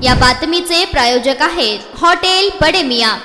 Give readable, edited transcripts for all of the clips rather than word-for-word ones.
या बातमीचे प्रायोजक आहेत हॉटेल बडे मियां।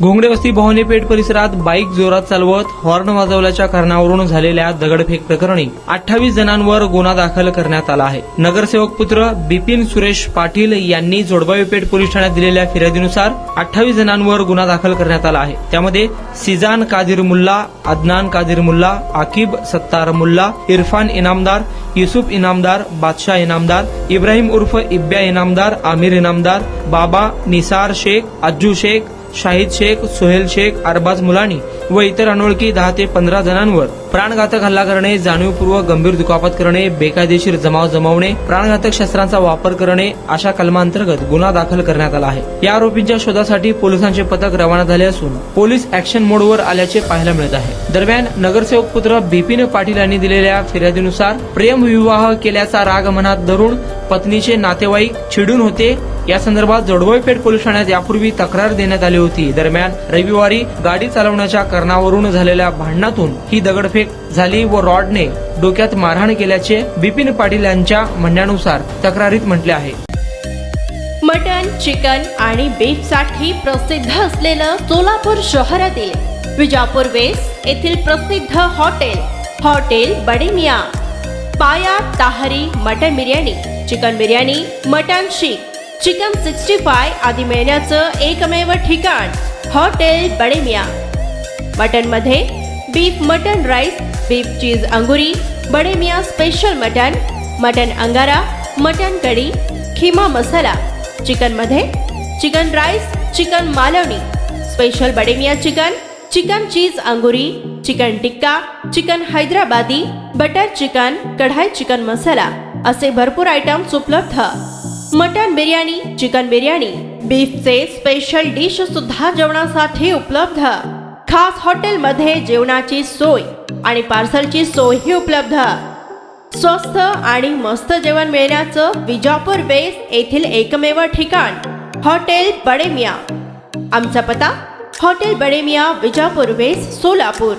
घोंगडे वस्ती भवानी पेठ परिसरात बाईक जोरात चालवत हॉर्न वाजवल्याच्या कारणावरून झालेल्या दगडफेक प्रकरणी 28 जणांवर गुन्हा दाखल करण्यात आला आहे। नगरसेवक पुत्र बिपिन सुरेश पाटील यांनी जोडबावी पेठ पोलीस ठाण्यात दिलेल्या फिर्यादीनुसार 28 जणांवर गुन्हा दाखल करण्यात आला आहे। त्यामध्ये सिजान कादिर मुल्ला, अदनान कादिर मुल्ला, आकिब सत्तार मुल्ला, इरफान इनामदार, युसुफ इनामदार, बादशाह इनामदार, इब्राहिम उर्फ इब्या इनामदार, आमिर इनामदार, बाबा, निसार शेख, अज्जू शेख, शाहिद शेख, सोहेल शेख, अरबाज मुलानी व इतर अनोळखी 10 ते 15 जणांवर प्राणघातक हल्ला करणे, जाणीवपूर्वक गंभीर दुखापत करणे, बेकायदेशीर जमाव जमवणे, प्राणघातक शस्त्रांचा वापर करणे अशा कलमांतर्गत गुन्हा दाखल करण्यात आला आहे। या आरोपींच्या शोधासाठी पोलिसांचे पथक रवाना झाले असून पोलीस ऍक्शन मोडवर आल्याचे पाहायला मिळत आहे। दरम्यान नगरसेवक पुत्र बिपिन पाटील यांनी दिलेल्या फिर्यादीनुसार प्रेमविवाह केल्याचा राग मनात धरून पत्नीचे नातेवाईक चिडून होते। या संदर्भात जोडबावी पेठ पोलीस ठाण्यात यापूर्वी तक्रार देण्यात आली होती। दरम्यान रविवारी गाडी चालवण्याच्या कारणावरून झालेल्या भांडणातून ही दगडफेक झाली व रॉडने डोक्यात मारहाण केल्याचे बिपिन पाटील यांच्या म्हणण्यानुसार तक्रारीत म्हटले आहे। मटन, चिकन आणि बीफ साठी प्रसिद्ध असलेलं सोलापूर शहरातील विजापूर वेस्ट येथील प्रसिद्ध hotel Bade Miyan. Paya tahri mutton biryani, chicken biryani, mutton seekh, chicken 65 आदी मिळण्याचं एकमेव ठिकाण हॉटेल बडे मियां। मटन मध्ये beef mutton rice, beef cheese angoori, Bade Miyan special mutton, mutton angara, mutton kadhi, keema masala. Chicken मध्ये chicken rice, chicken Malvani, special Bade Miyan chicken, chicken cheese angoori, chicken tikka, chicken Hyderabadi, butter chicken, kadhai chicken masala असे भरपूर आयटम्स उपलब्ध। मटन बिर्याणी, चिकन बिर्याणी, बीफचे स्पेशल डिश सुद्धा जेवणासाठी उपलब्ध। खास हॉटेलमध्ये जेवणाची सोय आणि पार्सलची सोयही उपलब्ध। स्वस्त आणि मस्त जेवण मिळण्याचं विजापूर वेस्ट येथील एकमेव ठिकाण हॉटेल बडे मियां। आमचा पत्ता हॉटेल बडे मियां, विजापूर वेस्ट, सोलापूर।